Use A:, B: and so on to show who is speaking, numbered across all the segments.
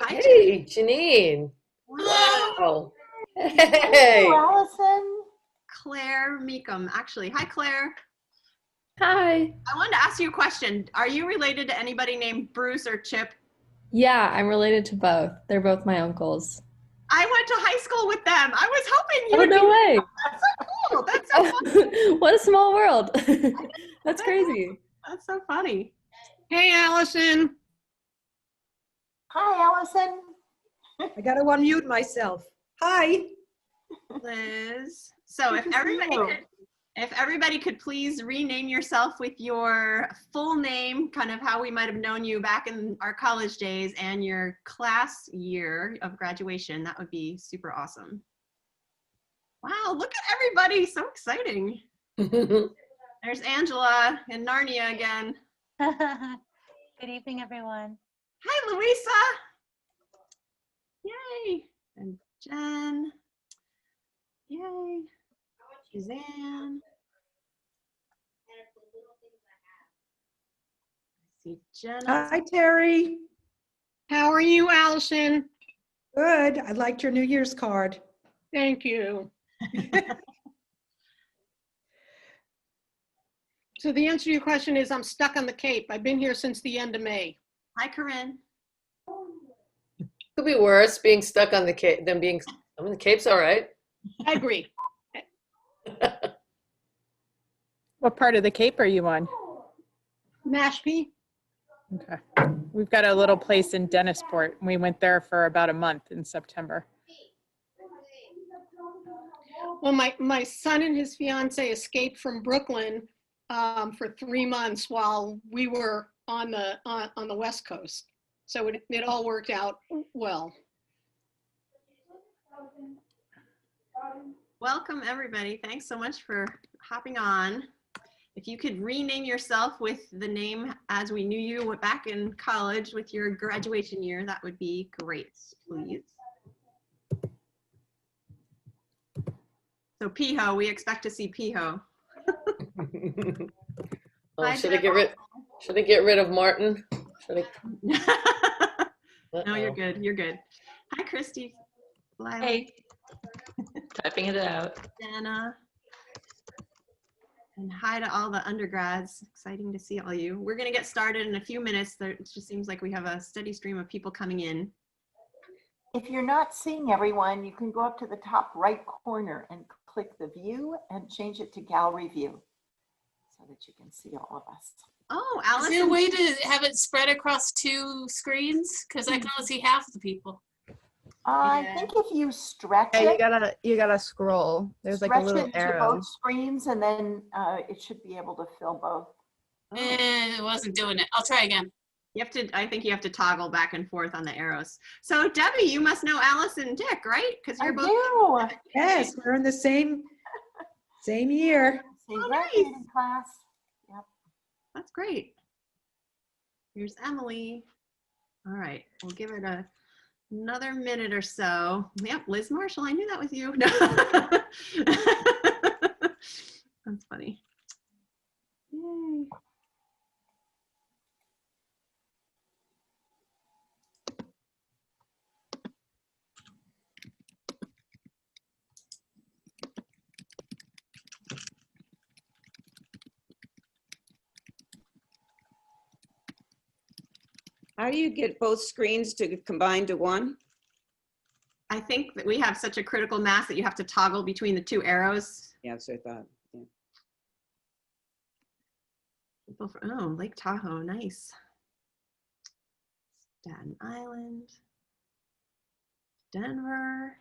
A: Hi,
B: Hey, Janine. Wow.
C: Hello,
B: Hey.
C: Allison.
A: Claire Meekum. Actually, hi, Claire.
D: Hi.
A: I wanted to ask you a question. Are you related to anybody named Bruce or Chip?
D: Yeah, I'm related to both. They're both my uncles.
A: I went to high school with them. I was hoping you
D: Oh,
A: would
D: no
A: be.
D: way.
A: That's so cool. That's so fun.
D: Oh, what a small world. That's crazy.
A: That's so funny.
E: Hey, Allison.
C: Hi, Allison.
F: I got to unmute myself. Hi.
A: Liz. So
C: Good to see you.
A: if everybody could please rename yourself with your full name, kind of how we might have known you back in our college days, and your class year of graduation, that would be super awesome. Wow, look at everybody. So exciting. There's Angela in Narnia again.
G: Good evening, everyone.
A: Hi, Louisa. Yay. And Jen. Yay. Suzanne. I see Jenna.
F: Hi, Terry.
E: How are you, Allison?
F: Good. I liked your New Year's card.
E: Thank you. So the answer to your question is I'm stuck on the Cape. I've been here since the end of May.
A: Hi, Corinne.
B: Could be worse being stuck on the Cape than being, I mean, the Cape's all right.
E: I agree.
H: What part of the Cape are you on?
E: Mashpee?
H: Okay. We've got a little place in Dennisport. We went there for about a month in September.
E: Well, my son and his fiance escaped from Brooklyn for 3 months while we were on the West Coast. So it all worked out well.
A: Welcome, everybody. Thanks so much for hopping on. If you could rename yourself with the name as we knew you back in college with your graduation year, that would be great, please. So Piho, we expect to see Piho.
B: Oh,
A: Hi,
B: should I get rid of Martin? Should I?
A: No, you're good. You're good. Hi, Christy. Lila,
I: Hey, typing it out.
A: Dana. And hi to all the undergrads. Exciting to see all you. We're going to get started in a few minutes. It just seems like we have a steady stream of people coming in.
C: If you're not seeing everyone, you can go up to the top right corner and click the view and change it to gallery view so that you can see all of us.
A: Oh,
I: Is there a
A: Allison.
I: way to have it spread across 2 screens? Because I can only see half of the people.
C: I
A: Yeah.
C: think if you stretch
H: Yeah,
C: it,
H: you gotta scroll. There's like a
C: stretch
H: little
C: it to
H: arrow.
C: both screens, and then it should be able to fill both.
I: It wasn't doing it. I'll try again.
A: You have to, I think you have to toggle back and forth on the arrows. So Debbie, you must know Alice and Dick, right? Because you're
C: I
A: both.
C: do.
F: Yes, we're in the same year.
C: Same
A: Oh,
C: graduating
A: nice.
C: class. Yep.
A: That's great. Here's Emily. All right, we'll give it another minute or so. Yep, Liz Marshall, I knew that was you. That's funny. Yay.
J: How do you get both screens to combine to one?
A: I think that we have such a critical mass that you have to toggle between the 2 arrows.
J: Yeah, that's what I thought. Yeah.
A: Oh, Lake Tahoe, nice. Staten Island, Denver.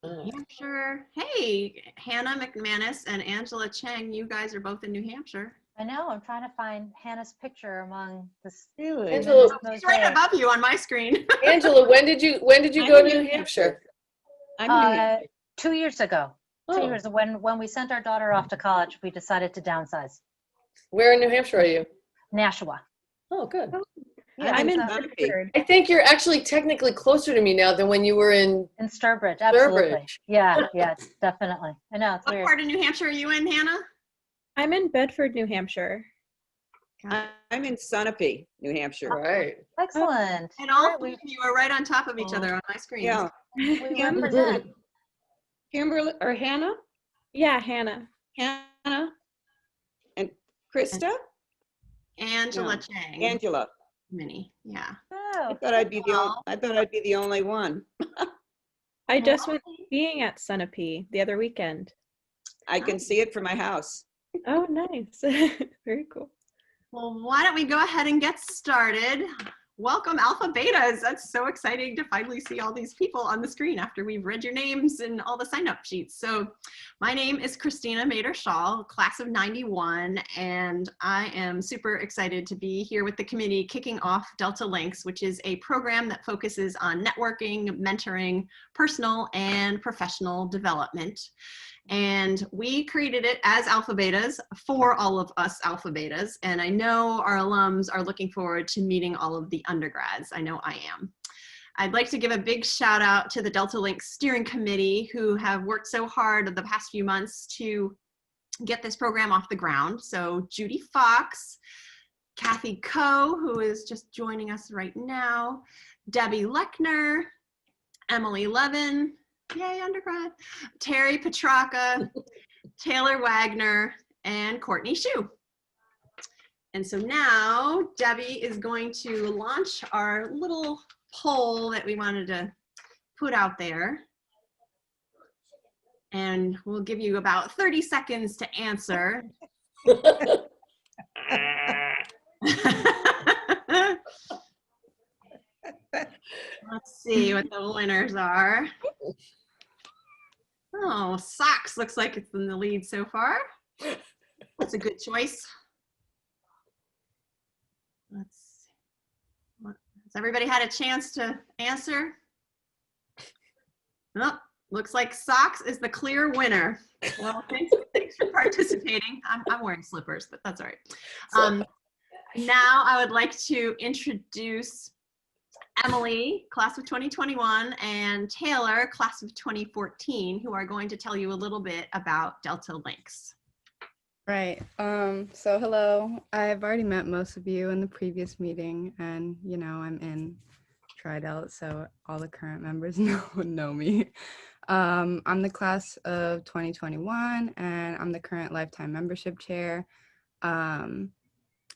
A: New Hampshire. Hey, Hannah McManus and Angela Cheng, you guys are both in New Hampshire.
G: I know, I'm trying to find Hannah's picture among the
F: Really?
B: Angela,
A: She's right above you on my screen.
B: Angela, when did you go to New Hampshire?
J: I'm New Hampshire.
G: 2 years ago. 2
B: Oh.
G: years when we sent our daughter off to college, we decided to downsize.
B: Where in New Hampshire are you?
G: Nashua.
B: Oh, good.
G: Yeah,
J: I'm in
G: so-
J: Sunapee.
B: I think you're actually technically closer to me now than when you were in
G: in Sturbridge, absolutely.
B: Sturbridge.
G: Yeah, yeah, definitely. I know, it's
A: What
G: weird.
A: part of New Hampshire are you in, Hannah?
K: I'm in Bedford, New Hampshire.
J: I'm in Sunapee, New Hampshire.
B: Right.
G: Excellent.
A: And all
G: Right,
A: three of you are right on top of each other on my screen.
J: Yeah.
G: we
J: Kim?
G: represent.
J: Kimberly or Hannah?
K: Yeah, Hannah.
J: Hannah? And Krista?
A: Angela
J: No.
A: Chang.
J: Angela.
A: Minnie. Yeah.
J: I
G: Oh,
J: thought I'd be the
A: Well-
J: I thought I'd be the only one.
K: I just went skiing at Sunapee the other weekend.
J: I can see it from my house.
K: Oh, nice. Very cool.
A: Well, why don't we go ahead and get started? Welcome, Alpha Betas. That's so exciting to finally see all these people on the screen after we've read your names and all the sign-up sheets. So my name is Christina Mader-Shaw, class of 91, and I am super excited to be here with the committee kicking off Delta Links, which is a program that focuses on networking, mentoring, personal and professional development. And we created it as Alpha Betas for all of us Alpha Betas. And I know our alums are looking forward to meeting all of the undergrads. I know I am. I'd like to give a big shout out to the Delta Link Steering Committee who have worked so hard the past few months to get this program off the ground. So Judy Fox, Kathy Coe, who is just joining us right now, Debbie Lechner, Emily Levin, yay, undergrad, Terry Petraka, Taylor Wagner, and Courtney Shue. And so now Debbie is going to launch our little poll that we wanted to put out there. And we'll give you about 30 seconds to answer. Let's see what the winners are. Oh, socks looks like it's in the lead so far. That's a good choice. Has everybody had a chance to answer? Oh, looks like socks is the clear winner. Well, thanks for participating. I'm wearing slippers, but that's all right. Now I would like to introduce Emily, class of 2021, and Taylor, class of 2014, who are going to tell you a little bit about Delta Links.
L: Right. So hello. I've already met most of you in the previous meeting, and you know I'm in Tri-Delt, so all the current members know me. I'm the class of 2021, and I'm the current lifetime membership chair.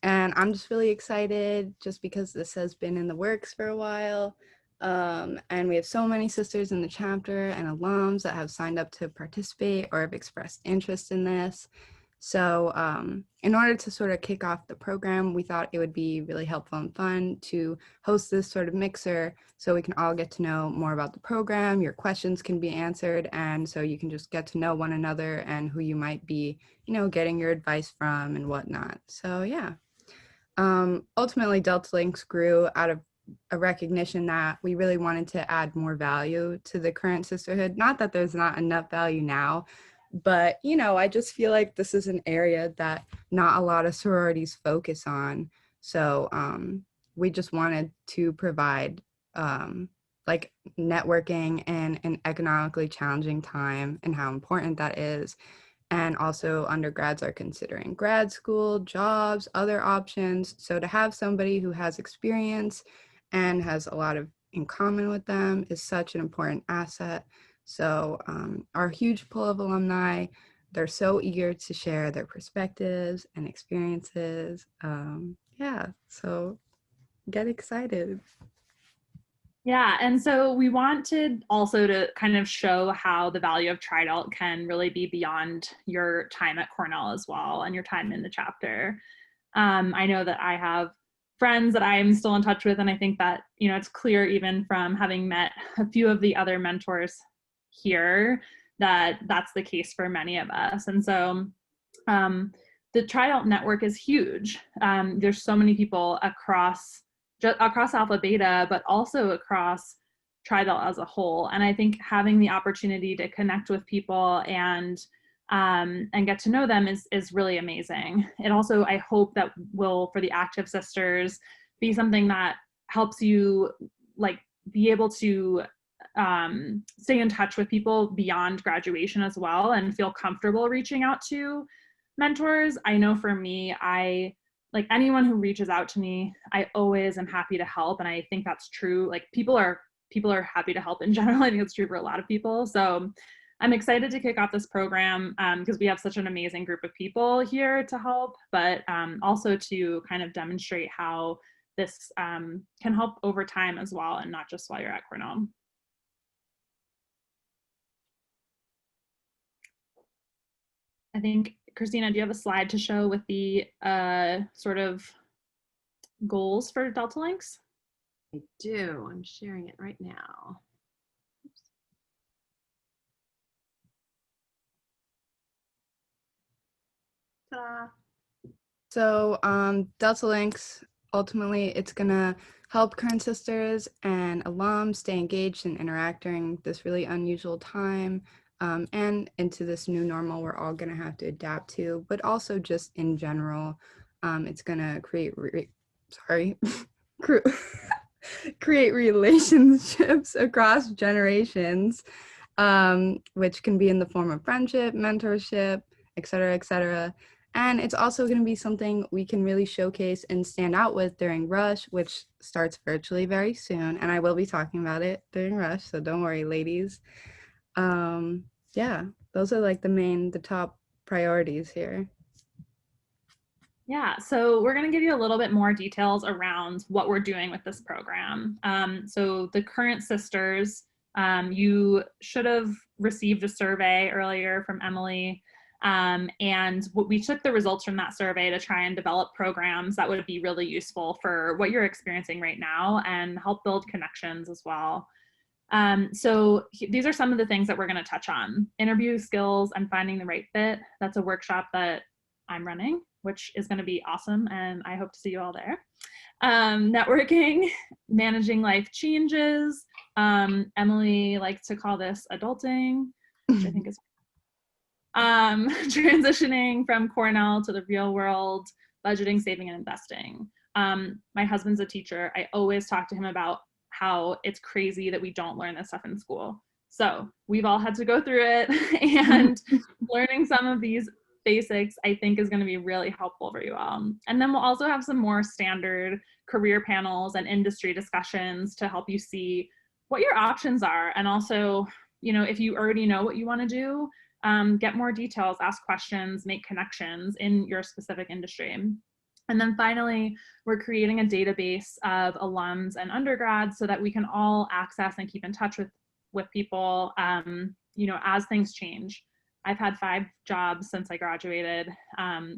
L: And I'm just really excited just because this has been in the works for a while. And we have so many sisters in the chapter and alums that have signed up to participate or have expressed interest in this. So in order to sort of kick off the program, we thought it would be really helpful and fun to host this sort of mixer so we can all get to know more about the program, your questions can be answered, and so you can just get to know one another and who you might be, you know, getting your advice from and whatnot. So yeah. Ultimately, Delta Links grew out of a recognition that we really wanted to add more value to the current sisterhood. Not that there's not enough value now, but, you know, I just feel like this is an area that not a lot of sororities focus on. So we just wanted to provide like networking in an economically challenging time and how important that is. And also undergrads are considering grad school, jobs, other options. So to have somebody who has experience and has a lot in common with them is such an important asset. So our huge pool of alumni, they're so eager to share their perspectives and experiences. Yeah, so get excited.
M: Yeah, and so we wanted also to kind of show how the value of Tri-Delt can really be beyond your time at Cornell as well and your time in the chapter. I know that I have friends that I'm still in touch with, and I think that, you know, it's clear even from having met a few of the other mentors here that that's the case for many of us. And so the Tri-Delt network is huge. There's so many people across Alpha Beta, but also across Tri-Delt as a whole. And I think having the opportunity to connect with people and get to know them is really amazing. It also, I hope that will, for the active sisters be something that helps you like be able to stay in touch with people beyond graduation as well and feel comfortable reaching out to mentors. I know for me, I like anyone who reaches out to me, I always am happy to help. And I think that's true. Like people are happy to help in general. I think it's true for a lot of people. So I'm excited to kick off this program because we have such an amazing group of people here to help, but also to kind of demonstrate how this can help over time as well, and not just while you're at Cornell. I think, Christina, do you have a slide to show with the sort of goals for Delta Links?
A: I do. I'm sharing it right now. Ta-da.
L: So Delta Links, ultimately, it's gonna help current sisters and alums stay engaged and interact during this really unusual time and into this new normal we're all gonna have to adapt to, but also just in general, it's gonna create, create relationships across generations, which can be in the form of friendship, mentorship, et cetera, et cetera. And it's also going to be something we can really showcase and stand out with during Rush, which starts virtually very soon. And I will be talking about it during Rush, so don't worry, ladies. Yeah, those are like the top priorities here.
M: Yeah, so we're going to give you a little bit more details around what we're doing with this program. So the current sisters, you should have received a survey earlier from Emily. And we took the results from that survey to try and develop programs that would be really useful for what you're experiencing right now and help build connections as well. So these are some of the things that we're going to touch on. Interview skills and finding the right fit. That's a workshop that I'm running, which is going to be awesome, and I hope to see you all there. Networking, managing life changes. Emily likes to call this adulting, which I think is transitioning from Cornell to the real world, budgeting, saving, and investing. My husband's a teacher. I always talk to him about how it's crazy that we don't learn this stuff in school. So we've all had to go through it, and learning some of these basics I think is going to be really helpful for you all. And then we'll also have some more standard career panels and industry discussions to help you see what your options are. And also, you know, if you already know what you want to do, get more details, ask questions, make connections in your specific industry. And then finally, we're creating a database of alums and undergrads so that we can all access and keep in touch with people, you know, as things change. I've had 5 jobs since I graduated,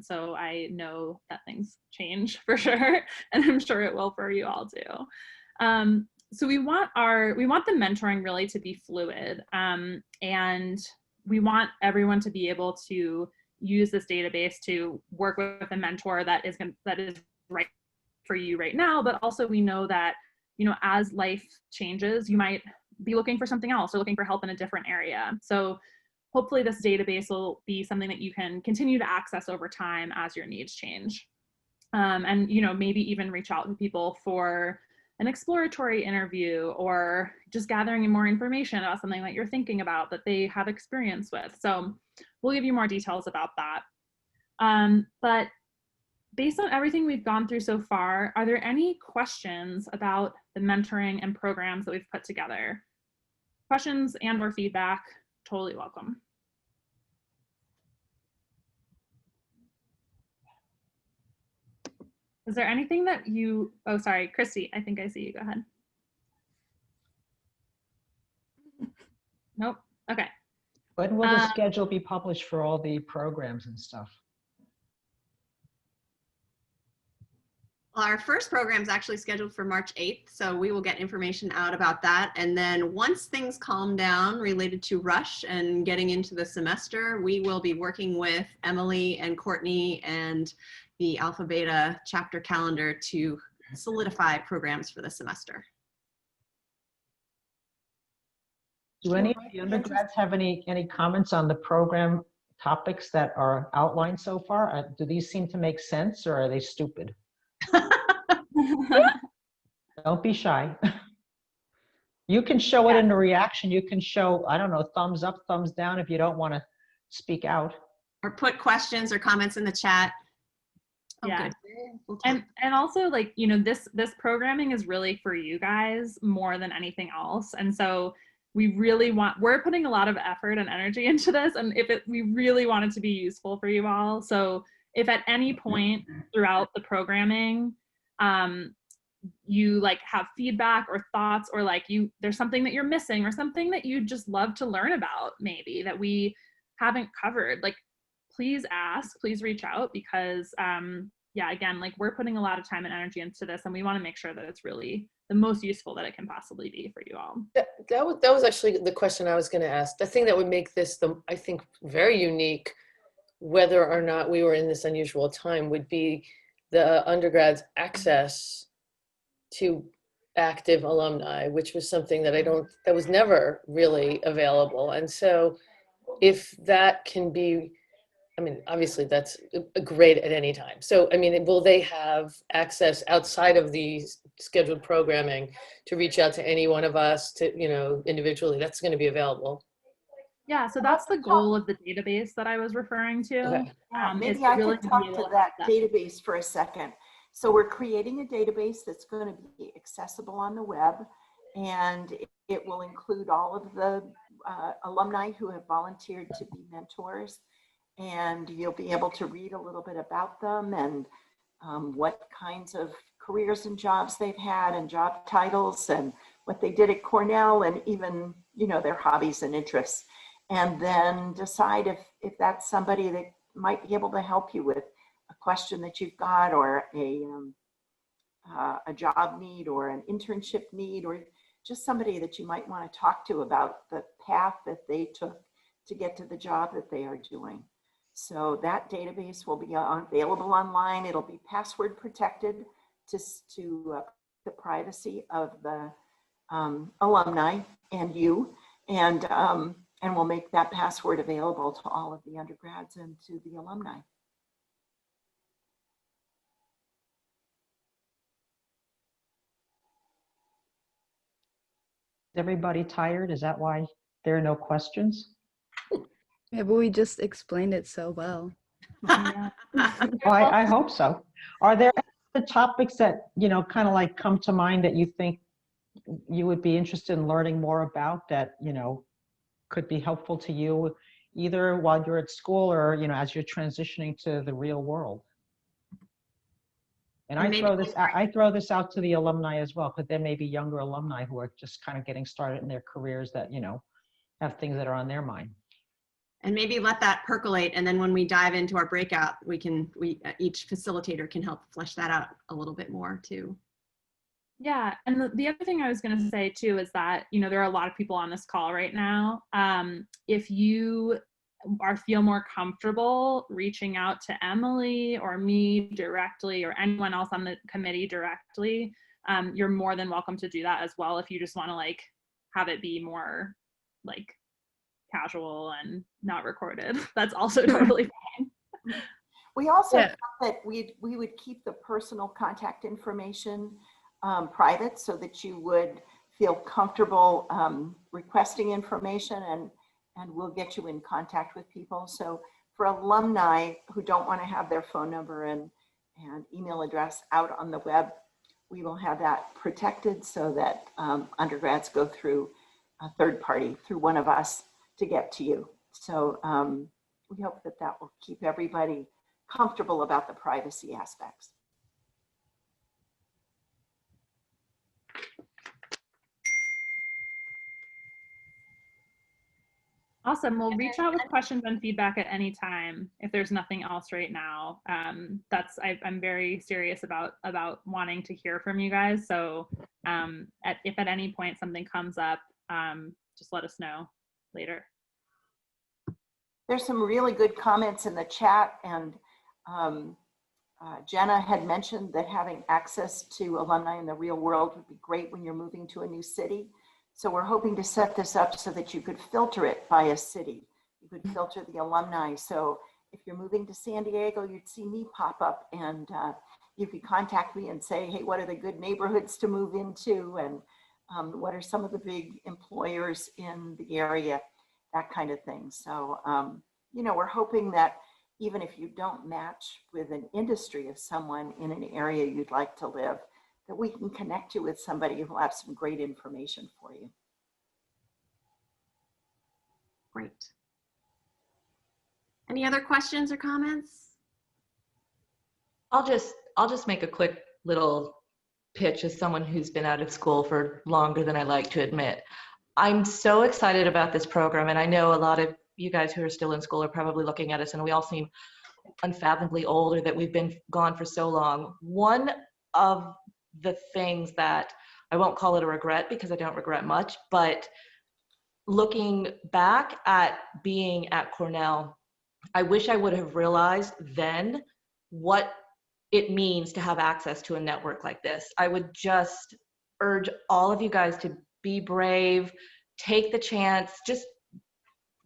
M: so I know that things change for sure, and I'm sure it will for you all too. So we want the mentoring really to be fluid, and we want everyone to be able to use this database to work with a mentor that is right for you right now, but also we know that, you know, as life changes, you might be looking for something else or looking for help in a different area. So hopefully this database will be something that you can continue to access over time as your needs change. And, you know, maybe even reach out to people for an exploratory interview or just gathering more information about something that you're thinking about that they have experience with. So we'll give you more details about that. But based on everything we've gone through so far, are there any questions about the mentoring and programs that we've put together? Questions and or feedback, totally welcome. Is there anything that you, oh, sorry, Christy, I think I see you, go ahead. Nope, okay.
N: When will the schedule be published for all the programs and stuff?
A: Well, our first program is actually scheduled for March 8th, so we will get information out about that. And then once things calm down related to Rush and getting into the semester, we will be working with Emily and Courtney and the Alpha Beta chapter calendar to solidify programs for the semester.
N: Do any of the undergrads have any comments on the program topics that are outlined so far? Do these seem to make sense, or are they stupid? Don't be shy. You can show it in the reaction. You can show, I don't know, thumbs up, thumbs down if you don't want to speak out.
A: Or put questions or comments in the chat. Oh,
M: Yeah.
A: good. We'll talk.
M: And also, like, you know, this programming is really for you guys more than anything else. And so we're putting a lot of effort and energy into this, and we really want it to be useful for you all. So if at any point throughout the programming, you like have feedback or thoughts, or like there's something that you're missing or something that you just love to learn about, maybe that we haven't covered, like, please ask, please reach out, because yeah, again, like, we're putting a lot of time and energy into this, and we want to make sure that it's really the most useful that it can possibly be for you all.
B: That was actually the question I was going to ask. The thing that would make this, I think, very unique, whether or not we were in this unusual time, would be the undergrads' access to active alumni, which was something that was never really available. And so if that can be, I mean, obviously that's great at any time. So, I mean, will they have access outside of the scheduled programming to reach out to any one of us to, you know, individually? That's going to be available.
M: Yeah, so that's the goal of the database that I was referring to.
B: Okay.
C: Maybe I could talk to that database for a second. So we're creating a database that's going to be accessible on the web, and it will include all of the alumni who have volunteered to be mentors, and you'll be able to read a little bit about them and what kinds of careers and jobs they've had and job titles and what they did at Cornell, and even, you know, their hobbies and interests. And then decide if that's somebody that might be able to help you with a question that you've got, or a job need, or an internship need, or just somebody that you might want to talk to about the path that they took to get to the job that they are doing. So that database will be available online. It'll be password protected to the privacy of the alumni and you, and we'll make that password available to all of the undergrads and to the alumni.
N: Is everybody tired? Is that why there are no questions?
L: Yeah, but we just explained it so well.
M: Yeah.
N: Well, I hope so. Are there other topics that, you know, kind of like come to mind that you think you would be interested in learning more about, that, you know, could be helpful to you either while you're at school or, you know, as you're transitioning to the real world? And I throw this out to the alumni as well, because there may be younger alumni who are just kind of getting started in their careers that, you know, have things that are on their mind.
A: And maybe let that percolate, and then when we dive into our breakout, each facilitator can help flesh that out a little bit more too.
M: Yeah, and the other thing I was going to say too is that, you know, there are a lot of people on this call right now. If you feel more comfortable reaching out to Emily or me directly, or anyone else on the committee directly, you're more than welcome to do that as well. If you just want to like have it be more like casual and not recorded, that's also totally fine.
C: We also thought that we would keep the personal contact information private, so that you would feel comfortable requesting information, and we'll get you in contact with people. So for alumni who don't want to have their phone number and email address out on the web, we will have that protected, so that undergrads go through a third party, through one of us, to get to you. So we hope that that will keep everybody comfortable about the privacy aspects.
M: Awesome. We'll reach out with questions and feedback at any time if there's nothing else right now. I'm very serious about wanting to hear from you guys. So if at any point something comes up, just let us know later.
C: There's some really good comments in the chat, and Jenna had mentioned that having access to alumni in the real world would be great when you're moving to a new city. So we're hoping to set this up so that you could filter it by a city. You could filter the alumni. So if you're moving to San Diego, you'd see me pop up, and you could contact me and say, hey, what are the good neighborhoods to move into? And what are some of the big employers in the area? That kind of thing. So, we're hoping that even if you don't match with an industry of someone in an area you'd like to live, that we can connect you with somebody who will have some great information for you.
A: Great. Any other questions or comments?
O: I'll just make a quick little pitch as someone who's been out of school for longer than I like to admit. I'm so excited about this program, and I know a lot of you guys who are still in school are probably looking at us, and we all seem unfathomably old, or that we've been gone for so long. One of the things that, I won't call it a regret because I don't regret much, but looking back at being at Cornell, I wish I would have realized then what it means to have access to a network like this. I would just urge all of you guys to be brave, take the chance. Just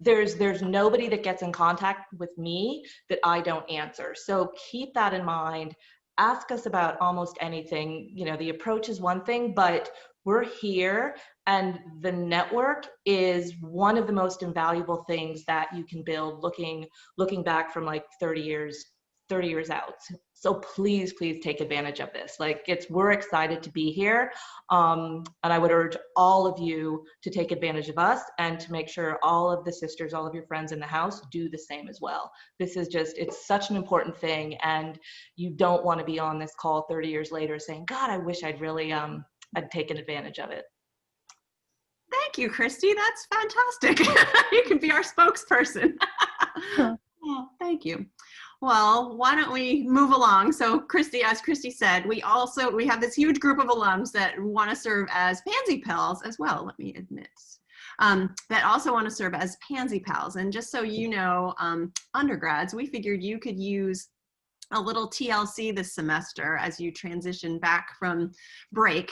O: there's nobody that gets in contact with me that I don't answer. So keep that in mind. Ask us about almost anything. The approach is one thing, but we're here, and the network is one of the most invaluable things that you can build looking back from like 30 years out. So please take advantage of this. We're excited to be here. And I would urge all of you to take advantage of us and to make sure all of the sisters, all of your friends in the house do the same as well. This is it's such an important thing, and you don't want to be on this call 30 years later saying, God, I wish I'd really, I'd taken advantage of it.
A: Thank you, Christy. That's fantastic. You can be our spokesperson. Oh, thank you. Well, why don't we move along? So Christy, as Christy said, we have this huge group of alums that want to serve as Pansy Pals as well, let me admit, that also want to serve as Pansy Pals. And just so you know, undergrads, we figured you could use a little TLC this semester as you transition back from break,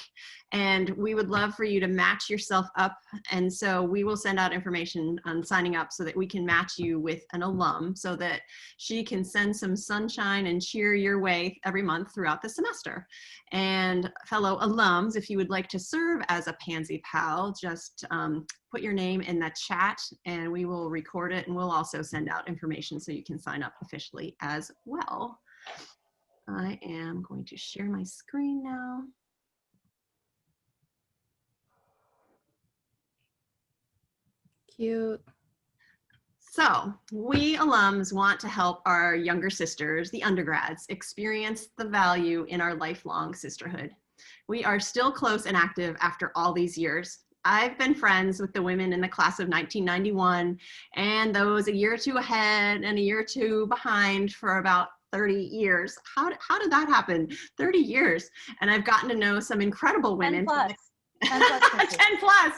A: and we would love for you to match yourself up. And so we will send out information on signing up so that we can match you with an alum so that she can send some sunshine and cheer your way every month throughout the semester. And fellow alums, if you would like to serve as a Pansy Pal, just put your name in the chat and we will record it, and we'll also send out information so you can sign up officially as well. I am going to share my screen now.
L: Cute.
A: So we alums want to help our younger sisters, the undergrads, experience the value in our lifelong sisterhood. We are still close and active after all these years. I've been friends with the women in the class of 1991 and those a year or two ahead and a year or two behind for about 30 years. How did that happen? 30 years. And I've gotten to know some incredible women. 10 plus.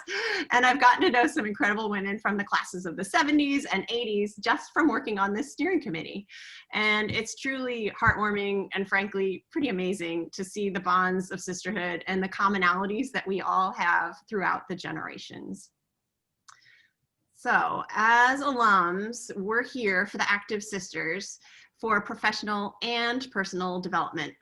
A: And I've gotten to know some incredible women from the classes of the 70s and 80s just from working on this steering committee. And it's truly heartwarming and frankly pretty amazing to see the bonds of sisterhood and the commonalities that we all have throughout the generations. So as alums, we're here for the Active Sisters for professional and personal development.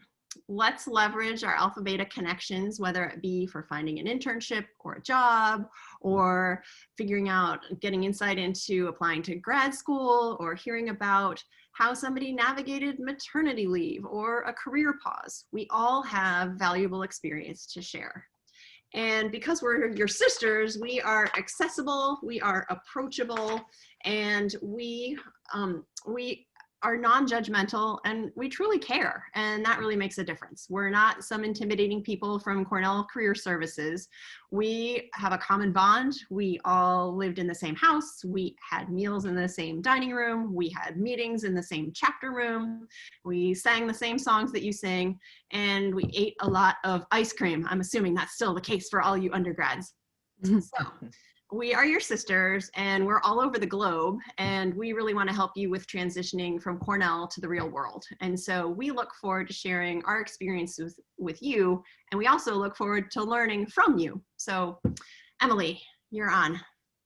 A: Let's leverage our Alpha Beta connections, whether it be for finding an internship or a job, or figuring out, getting insight into applying to grad school, or hearing about how somebody navigated maternity leave or a career pause. We all have valuable experience to share. And because we're your sisters, we are accessible, we are approachable, and we are non-judgmental, and we truly care, and that really makes a difference. We're not some intimidating people from Cornell Career Services. We have a common bond. We all lived in the same house. We had meals in the same dining room. We had meetings in the same chapter room. We sang the same songs that you sing, and we ate a lot of ice cream. I'm assuming that's still the case for all you undergrads. So we are your sisters, and we're all over the globe, and we really want to help you with transitioning from Cornell to the real world. And so we look forward to sharing our experiences with you, and we also look forward to learning from you. So Emily, you're on.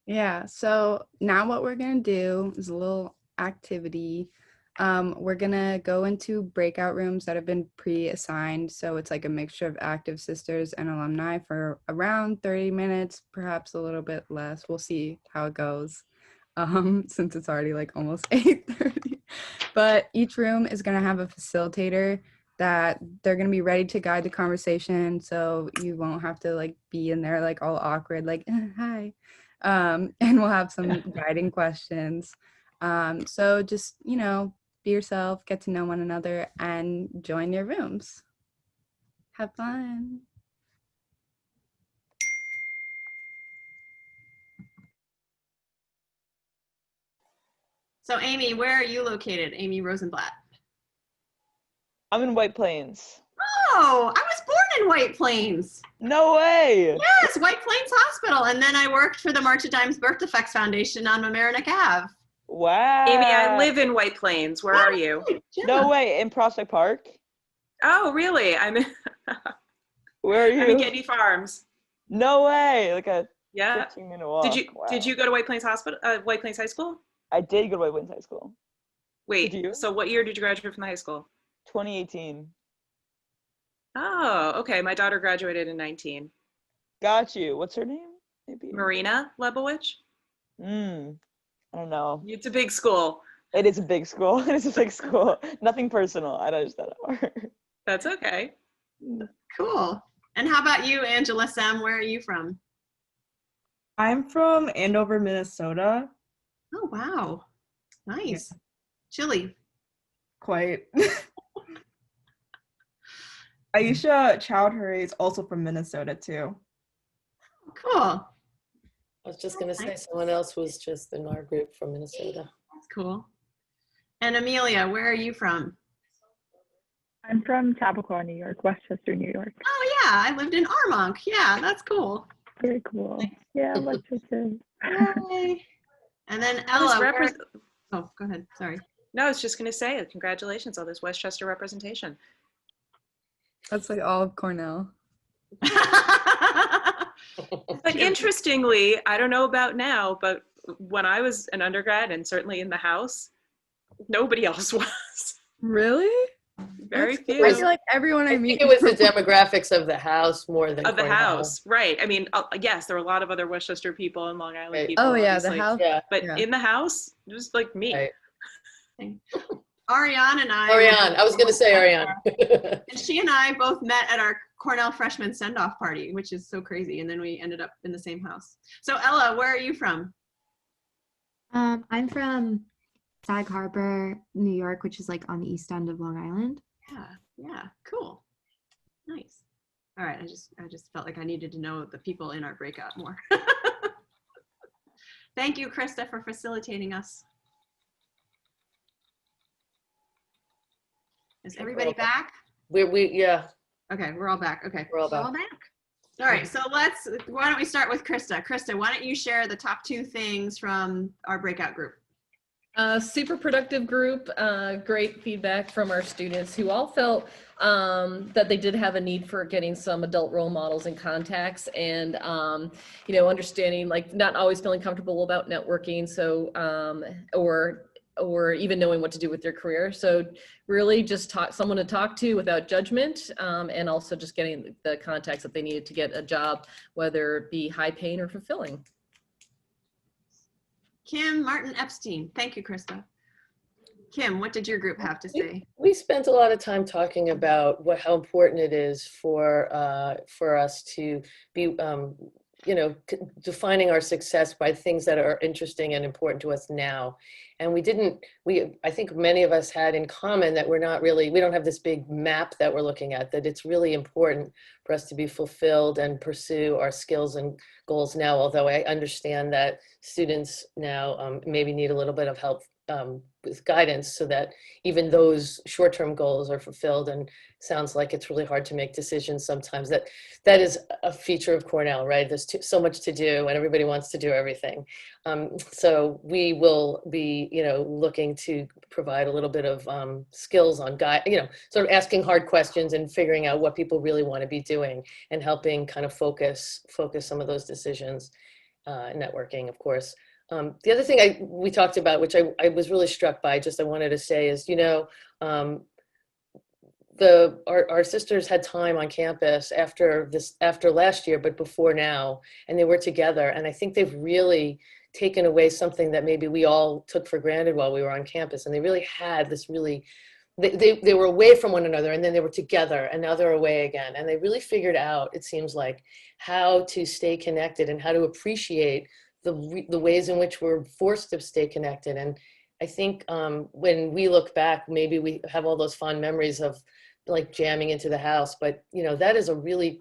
L: Yeah, so now what we're going to do is a little activity. We're gonna go into breakout rooms that have been pre-assigned. So it's like a mixture of active sisters and alumni for around 30 minutes, perhaps a little bit less. We'll see how it goes since it's already like almost 8:30. But each room is gonna have a facilitator that they're gonna be ready to guide the conversation. So you won't have to like be in there like all awkward, like, hi. And we'll have some guiding questions. So just, be yourself, get to know one another, and join your rooms. Have fun.
A: So Amy, where are you located? Amy Rosenblatt.
P: I'm in White Plains.
A: Oh, I was born in White Plains.
P: No way.
A: Yes, White Plains Hospital. And then I worked for the March of Dimes Birth Defects Foundation on Mamaroneck Ave.
P: Wow.
Q: Amy, I live in White Plains. Where are you?
P: No way, in Prospect Park?
Q: Oh, really? I'm in,
P: Where are you?
Q: I'm in Getty Farms.
P: No way, like a
Q: Yeah.
P: 15-minute walk.
Q: Did you go to White Plains White Plains High School?
P: I did go to White Plains High School.
Q: Wait,
P: Did you?
Q: so what year did you graduate from the high school?
P: 2018.
Q: Oh, okay. My daughter graduated in 19.
P: Got you. What's her name? Maybe.
Q: Marina Lebowich?
P: I don't know.
Q: It's a big school.
P: It is a big school. It is a big school. Nothing personal. I don't know.
Q: That's okay.
A: Cool. And how about you, Angela Sem? Where are you from?
R: I'm from Andover, Minnesota.
A: Oh, wow. Nice. Chilly.
R: Quite. Aisha Chowdhury is also from Minnesota too.
A: Cool.
B: I was just going to say someone else was just in our group from Minnesota.
A: That's cool. And Amelia, where are you from?
S: I'm from Chappaqua, New York, Westchester, New York.
A: Oh, yeah. I lived in Armonk. Yeah, that's cool.
S: Very cool. Yeah, Westchester.
A: Yay. And then Ella. Oh, go ahead. Sorry.
Q: No, I was just going to say congratulations on this Westchester representation.
L: That's like all of Cornell.
Q: But interestingly, I don't know about now, but when I was an undergrad and certainly in the House, nobody else was.
L: Really?
Q: Very few.
L: I feel like everyone I meet.
B: I think it was the demographics of the House more than
Q: Of the
B: Cornell.
Q: House, right. I mean, yes, there were a lot of other Westchester people and Long Island people.
L: Oh, yeah, the
Q: obviously.
L: House.
B: Yeah.
Q: But
L: Yeah.
Q: in the House, it was like me.
B: Right.
A: Ariane and I.
B: Ariane. I was going to say Ariane.
A: And she and I both met at our Cornell freshman send-off party, which is so crazy. And then we ended up in the same house. So Ella, where are you from?
T: I'm from Sag Harbor, New York, which is like on the east end of Long Island.
A: Yeah, cool. Nice. All right, I just felt like I needed to know the people in our breakout more. Thank you, Krista, for facilitating us. Is everybody back?
B: Yeah.
A: Okay, we're all back. Okay.
B: We're all back.
A: All right, so why don't we start with Krista? Krista, why don't you share the top 2 things from our breakout group?
U: Super productive group, great feedback from our students who all felt that they did have a need for getting some adult role models and contacts and, understanding, like not always feeling comfortable about networking. So, or even knowing what to do with their career. So really just someone to talk to without judgment, and also just getting the contacts that they needed to get a job, whether it be high paying or fulfilling.
A: Kim Martin Epstein. Thank you, Krista. Kim, what did your group have to say?
B: We spent a lot of time talking about how important it is for us to be, defining our success by things that are interesting and important to us now. And I think many of us had in common that we don't have this big map that we're looking at, that it's really important for us to be fulfilled and pursue our skills and goals now, although I understand that students now maybe need a little bit of help with guidance so that even those short-term goals are fulfilled. And sounds like it's really hard to make decisions sometimes. That is a feature of Cornell, right? There's so much to do and everybody wants to do everything. So we will be, looking to provide a little bit of skills on sort of asking hard questions and figuring out what people really want to be doing and helping kind of focus some of those decisions, networking, of course. The other thing we talked about, which I was really struck by, I wanted to say is, our sisters had time on campus after last year, but before now, and they were together. And I think they've really taken away something that maybe we all took for granted while we were on campus. And they really had this they were away from one another, and then they were together, and now they're away again. And they really figured out, it seems like, how to stay connected and how to appreciate the ways in which we're forced to stay connected. And I think when we look back, maybe we have all those fond memories of like jamming into the house, but that is a really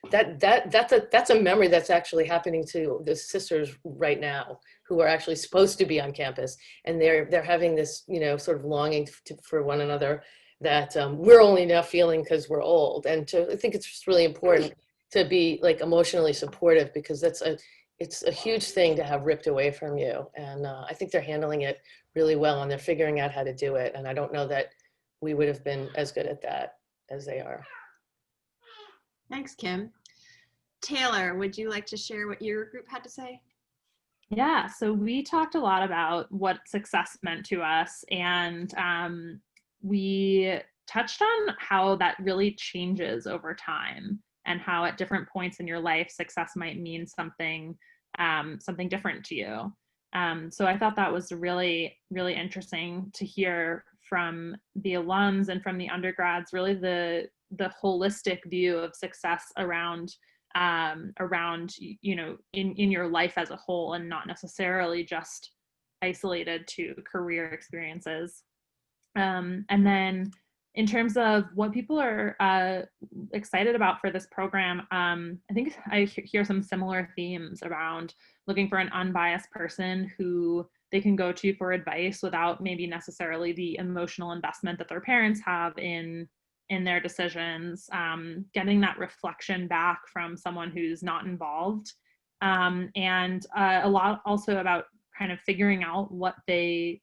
B: that's a memory that's actually happening to the sisters right now, who are actually supposed to be on campus, and they're having this sort of longing for one another that we're only now feeling because we're old. And I think it's just really important to be like emotionally supportive, because it's a huge thing to have ripped away from you. And I think they're handling it really well, and they're figuring out how to do it. And I don't know that we would have been as good at that as they are.
A: Thanks, Kim. Taylor, would you like to share what your group had to say?
M: Yeah, so we talked a lot about what success meant to us, and we touched on how that really changes over time, and how at different points in your life, success might mean something different to you. So I thought that was really, really interesting to hear from the alums and from the undergrads, really the holistic view of success around in your life as a whole, and not necessarily just isolated to career experiences. And then in terms of what people are excited about for this program, I think I hear some similar themes around looking for an unbiased person who they can go to for advice without maybe necessarily the emotional investment that their parents have in their decisions, getting that reflection back from someone who's not involved, and a lot also about kind of figuring out what the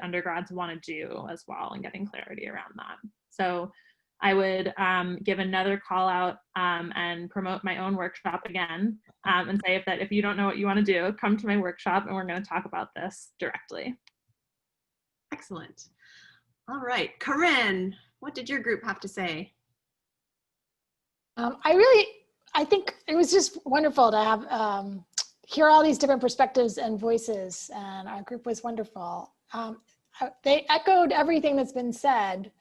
M: undergrads want to do as well, and getting clarity around that. So I would give another call out and promote my own workshop again, and say if you don't know what you want to do, come to my workshop and we're going to talk about this directly.
A: Excellent. All right, Corinne, what did your group have to say?
D: I think it was just wonderful to have hear all these different perspectives and voices, and our group was wonderful. They echoed everything that's been said.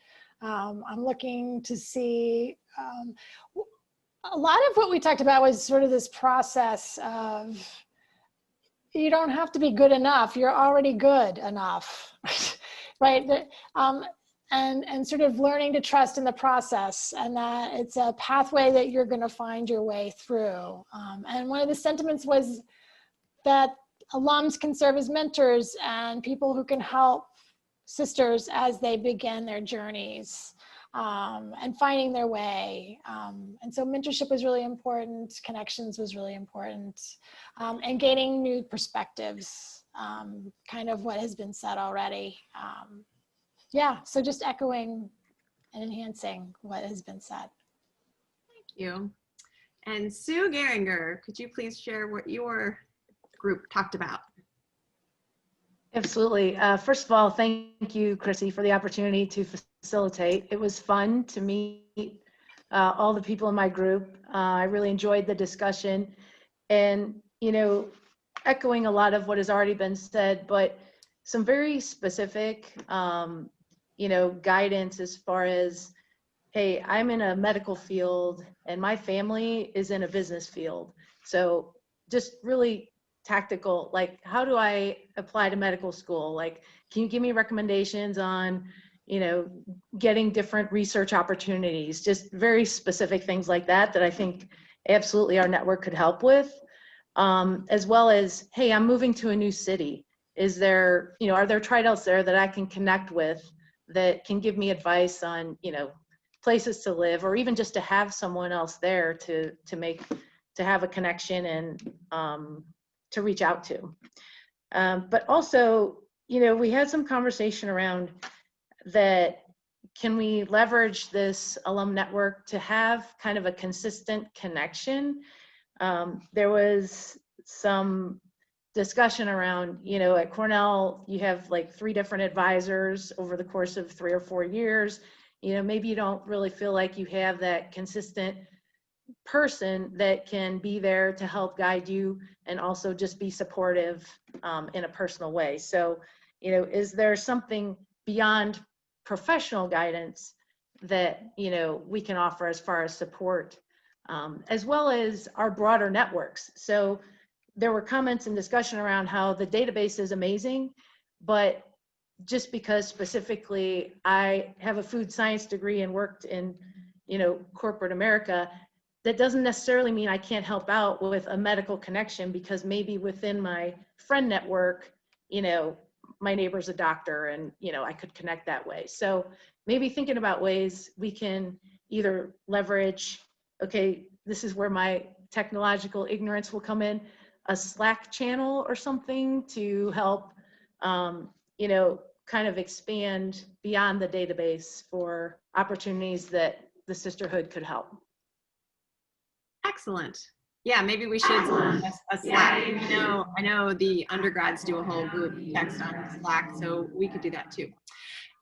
D: I'm looking to see a lot of what we talked about was sort of this process of you don't have to be good enough, you're already good enough, right? And sort of learning to trust in the process, and that it's a pathway that you're going to find your way through. And one of the sentiments was that alums can serve as mentors and people who can help sisters as they begin their journeys and finding their way. And so mentorship was really important, connections was really important, and gaining new perspectives, kind of what has been said already. Yeah, so just echoing and enhancing what has been said.
A: Thank you. And Sue Geringer, could you please share what your group talked about?
V: Absolutely. First of all, thank you, Chrissy, for the opportunity to facilitate. It was fun to meet all the people in my group. I really enjoyed the discussion, and, echoing a lot of what has already been said, but some very specific guidance as far as, hey, I'm in a medical field and my family is in a business field. So just really tactical, like, how do I apply to medical school? Like, can you give me recommendations on, getting different research opportunities? Just very specific things like that I think absolutely our network could help with. As well as, hey, I'm moving to a new city. Is there, are there triadults there that I can connect with that can give me advice on, places to live, or even just to have someone else there to have a connection and to reach out to. But also, we had some conversation around that. Can we leverage this alum network to have kind of a consistent connection? There was some discussion around, at Cornell, you have like 3 different advisors over the course of 3 or 4 years. Maybe you don't really feel like you have that consistent person that can be there to help guide you and also just be supportive in a personal way. So, is there something beyond professional guidance that, we can offer as far as support, as well as our broader networks? So there were comments and discussion around how the database is amazing, but just because specifically I have a food science degree and worked in, corporate America, that doesn't necessarily mean I can't help out with a medical connection, because maybe within my friend network, my neighbor's a doctor and, I could connect that way. So maybe thinking about ways we can either leverage, okay, this is where my technological ignorance will come in, a Slack channel or something to help, kind of expand beyond the database for opportunities that the sisterhood could help.
A: Excellent. Yeah, maybe we should a Slack. I know the undergrads do a whole group text on Slack, so we could do that too.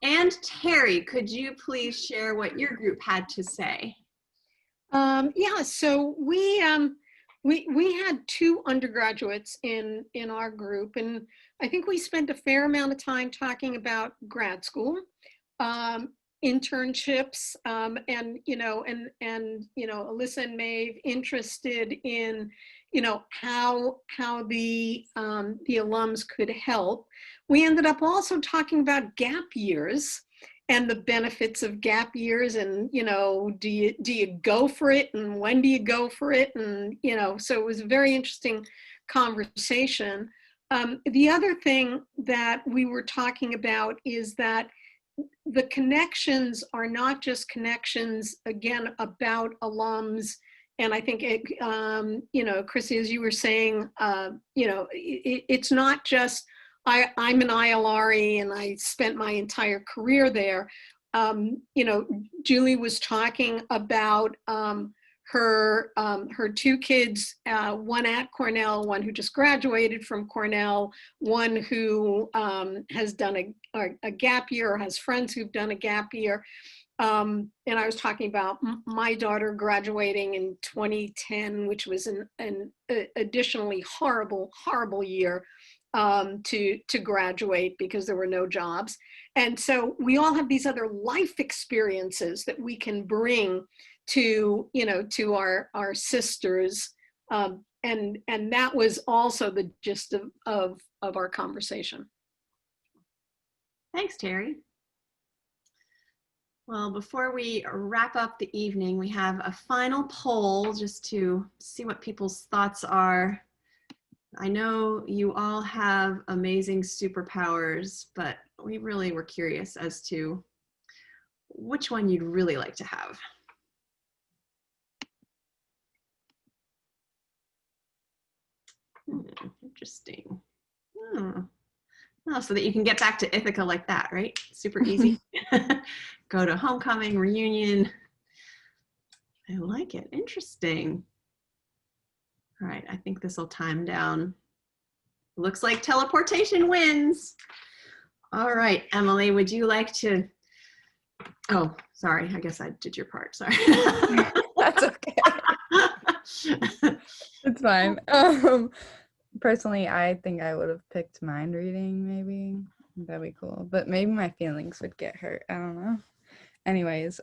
A: And Terry, could you please share what your group had to say?
E: Yeah, so we had 2 undergraduates in our group, and I think we spent a fair amount of time talking about grad school, internships, and Alyssa and Maeve interested in how the alums could help. We ended up also talking about gap years and the benefits of gap years, and do you go for it, and when do you go for it, and so it was a very interesting conversation. The other thing that we were talking about is that the connections are not just connections, again, about alums. And I think, Chrissy, as you were saying, it's not just, I'm an ILRE and I spent my entire career there. Julie was talking about her 2 kids, one at Cornell, one who just graduated from Cornell, one who has done a gap year or has friends who've done a gap year. And I was talking about my daughter graduating in 2010, which was an additionally horrible year to graduate because there were no jobs. And so we all have these other life experiences that we can bring to our sisters, and that was also the gist of our conversation.
A: Thanks, Terry. Well, before we wrap up the evening, we have a final poll just to see what people's thoughts are. I know you all have amazing superpowers, but we really were curious as to which one you'd really like to have. Interesting. Oh, so that you can get back to Ithaca like that, right? Super easy. Go to homecoming, reunion. I like it. Interesting. All right, I think this will time down. Looks like teleportation wins. All right, Emily, would you like to? Oh, sorry. I guess I did your part. Sorry.
L: That's okay. It's fine. Personally, I think I would have picked mind reading, maybe. That'd be cool. But maybe my feelings would get hurt. I don't know. Anyways,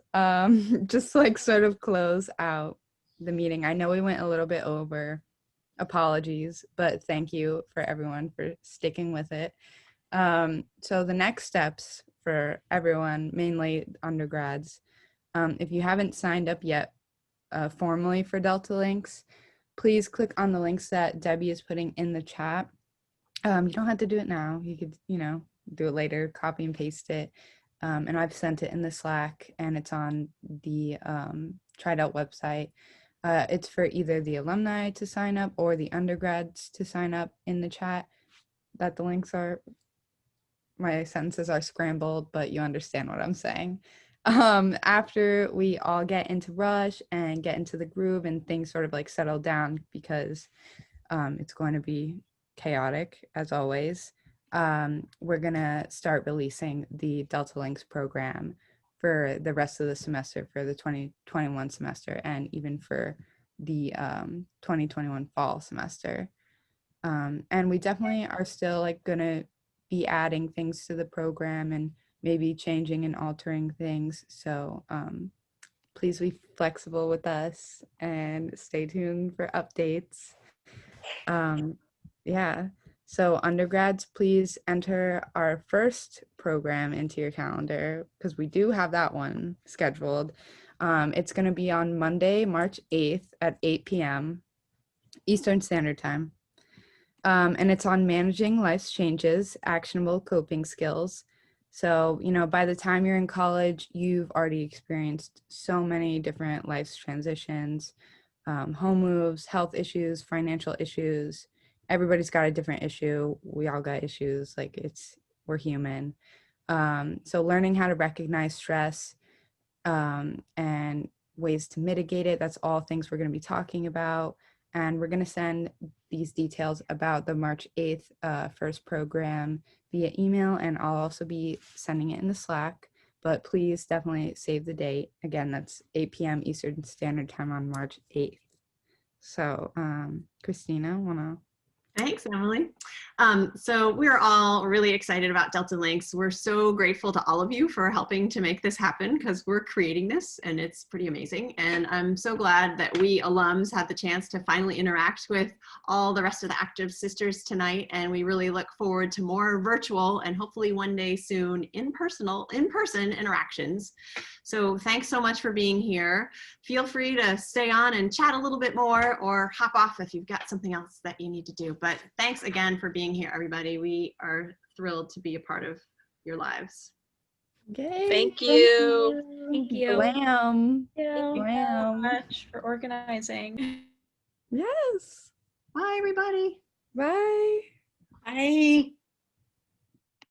L: just like sort of close out the meeting. I know we went a little bit over. Apologies, but thank you for everyone for sticking with it. So the next steps for everyone, mainly undergrads, if you haven't signed up yet formally for Delta Links, please click on the links that Debbie is putting in the chat. You don't have to do it now. You could, do it later, copy and paste it. And I've sent it in the Slack, and it's on the TriDelt website. It's for either the alumni to sign up or the undergrads to sign up in the chat. That the links are, my sentences are scrambled, but you understand what I'm saying. After we all get into rush and get into the groove and things sort of like settle down, because it's going to be chaotic as always, we're gonna start releasing the Delta Links program for the rest of the semester, for the 2021 semester, and even for the 2021 fall semester. And we definitely are still like gonna be adding things to the program and maybe changing and altering things. So please be flexible with us and stay tuned for updates. Yeah. So undergrads, please enter our first program into your calendar because we do have that one scheduled. It's going to be on Monday, March 8th at 8 p.m. Eastern Standard Time. And it's on managing life's changes, actionable coping skills. So, you know, by the time you're in college, you've already experienced so many different life's transitions, home moves, health issues, financial issues. Everybody's got a different issue. We all got issues. Like we're human. So learning how to recognize stress and ways to mitigate it, that's all things we're going to be talking about. And we're going to send these details about the March 8th first program via email, and I'll also be sending it in the Slack. But please definitely save the date. Again, that's 8 p.m. Eastern Standard Time on March 8th. So, Christina, wanna?
A: Thanks, Emily. So we're all really excited about Delta Links. We're so grateful to all of you for helping to make this happen because we're creating this and it's pretty amazing. And I'm so glad that we alums had the chance to finally interact with all the rest of the active sisters tonight. And we really look forward to more virtual and hopefully one day soon in-person interactions. So thanks so much for being here. Feel free to stay on and chat a little bit more or hop off if you've got something else that you need to do. But thanks again for being here, everybody. We are thrilled to be a part of your lives.
L: Yay.
Q: Thank you.
K: Thank you.
L: Wham.
K: Thank you
L: Wham.
K: so much for organizing.
L: Yes.
A: Bye, everybody.
L: Bye.
E: Bye.